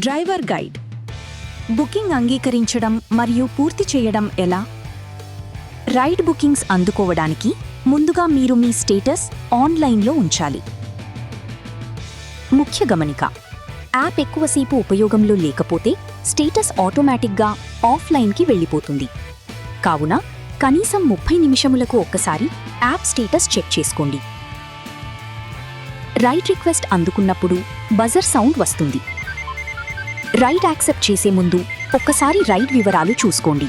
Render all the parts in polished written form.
Driver guide. Booking అంగీకరించడం మరియు పూర్తి చేయడం ఎలా? రైడ్ బుకింగ్స్ అందుకోవడానికి ముందుగా మీరు మీ స్టేటస్ ఆన్లైన్లో ఉంచాలి. ముఖ్య గమనిక: యాప్ ఎక్కువసేపు ఉపయోగంలో లేకపోతే స్టేటస్ ఆటోమేటిక్గా ఆఫ్లైన్కి వెళ్ళిపోతుంది. కావున కనీసం 30 నిమిషములకు ఒక్కసారి యాప్ స్టేటస్ చెక్ చేసుకోండి. రైడ్ రిక్వెస్ట్ అందుకున్నప్పుడు బజర్ సౌండ్ వస్తుంది. రైడ్ యాక్సెప్ట్ చేసే ముందు ఒక్కసారి రైడ్ వివరాలు చూసుకోండి.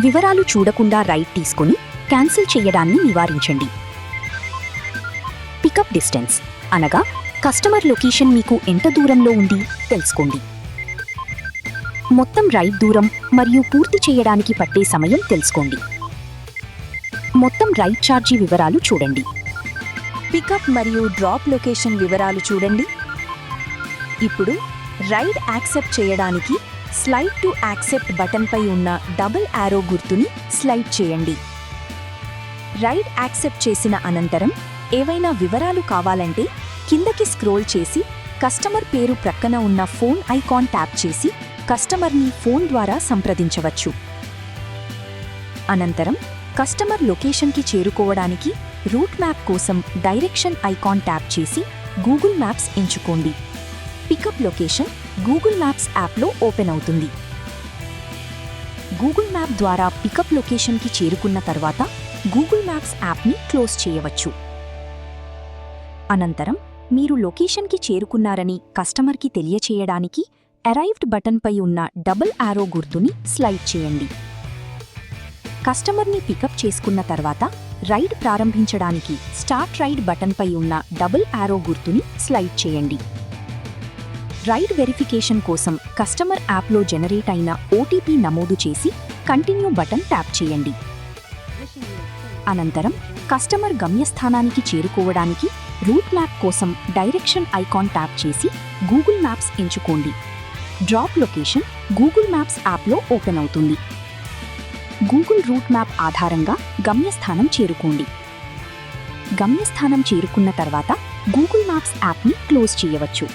వివరాలు చూడకుండా రైడ్ తీసుకొని క్యాన్సిల్ చేయడాన్ని నివారించండి. పికప్ డిస్టెన్స్ అనగా కస్టమర్ లొకేషన్ మీకు ఎంత దూరంలో ఉంది తెలుసుకోండి. మొత్తం రైడ్ దూరం మరియు పూర్తి చేయడానికి పట్టే సమయం తెలుసుకోండి. మొత్తం రైడ్ ఛార్జీ వివరాలు చూడండి. పికప్ మరియు డ్రాప్ లొకేషన్ వివరాలు చూడండి. ఇప్పుడు రైడ్ యాక్సెప్ట్ చేయడానికి స్లైడ్ టు యాక్సెప్ట్ బటన్పై ఉన్న డబుల్ యారో గుర్తుని స్లైడ్ చేయండి. రైడ్ యాక్సెప్ట్ చేసిన అనంతరం ఏవైనా వివరాలు కావాలంటే కిందకి స్క్రోల్ చేసి కస్టమర్ పేరు ప్రక్కన ఉన్న ఫోన్ ఐకాన్ ట్యాప్ చేసి కస్టమర్ని ఫోన్ ద్వారా సంప్రదించవచ్చు. అనంతరం కస్టమర్ లొకేషన్కి చేరుకోవడానికి రూట్ మ్యాప్ కోసం డైరెక్షన్ ఐకాన్ ట్యాప్ చేసి గూగుల్ మ్యాప్స్ ఎంచుకోండి. పికప్ లొకేషన్ గూగుల్ మ్యాప్స్ యాప్లో ఓపెన్ అవుతుంది. గూగుల్ మ్యాప్ ద్వారా పికప్ లొకేషన్కి చేరుకున్న తర్వాత గూగుల్ మ్యాప్స్ యాప్ని క్లోజ్ చేయవచ్చు. అనంతరం మీరు లొకేషన్కి చేరుకున్నారని కస్టమర్కి తెలియచేయడానికి అరైవ్డ్ బటన్పై ఉన్న డబుల్ యారో గుర్తుని స్లైడ్ చేయండి. కస్టమర్ని పికప్ చేసుకున్న తర్వాత రైడ్ ప్రారంభించడానికి స్టార్ట్ రైడ్ బటన్పై ఉన్న డబుల్ యారో గుర్తుని స్లైడ్ చేయండి. రైడ్ వెరిఫికేషన్ కోసం కస్టమర్ యాప్లో జనరేట్ అయిన ఓటీపీ నమోదు చేసి కంటిన్యూ బటన్ ట్యాప్ చేయండి. అనంతరం కస్టమర్ గమ్యస్థానానికి చేరుకోవడానికి రూట్ మ్యాప్ కోసం డైరెక్షన్ ఐకాన్ ట్యాప్ చేసి గూగుల్ మ్యాప్స్ ఎంచుకోండి. డ్రాప్ లొకేషన్ గూగుల్ మ్యాప్స్ యాప్లో ఓపెన్ అవుతుంది. గూగుల్ రూట్ మ్యాప్ ఆధారంగా గమ్యస్థానం చేరుకోండి. గమ్యస్థానం చేరుకున్న తర్వాత గూగుల్ మ్యాప్స్ యాప్ని క్లోజ్ చేయవచ్చు.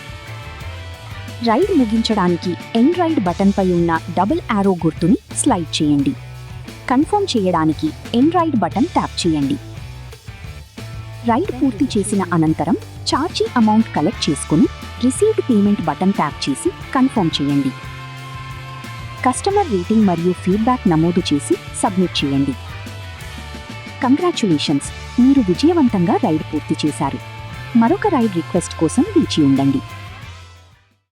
రైడ్ ముగించడానికి ఎండ్ రైడ్ బటన్పై ఉన్న డబుల్ యారో గుర్తుని స్లైడ్ చేయండి. కన్ఫర్మ్ చేయడానికి ఎండ్ రైడ్ బటన్ ట్యాప్ చేయండి. రైడ్ పూర్తి చేసిన అనంతరం ఛార్జీ అమౌంట్ కలెక్ట్ చేసుకుని రిసీవ్డ్ పేమెంట్ బటన్ ట్యాప్ చేసి కన్ఫర్మ్ చేయండి. కస్టమర్ రేటింగ్ మరియు ఫీడ్బ్యాక్ నమోదు చేసి సబ్మిట్ చేయండి. కంగ్రాచ్యులేషన్స్, మీరు విజయవంతంగా రైడ్ పూర్తి చేశారు. మరొక రైడ్ రిక్వెస్ట్ కోసం వేచి ఉండండి.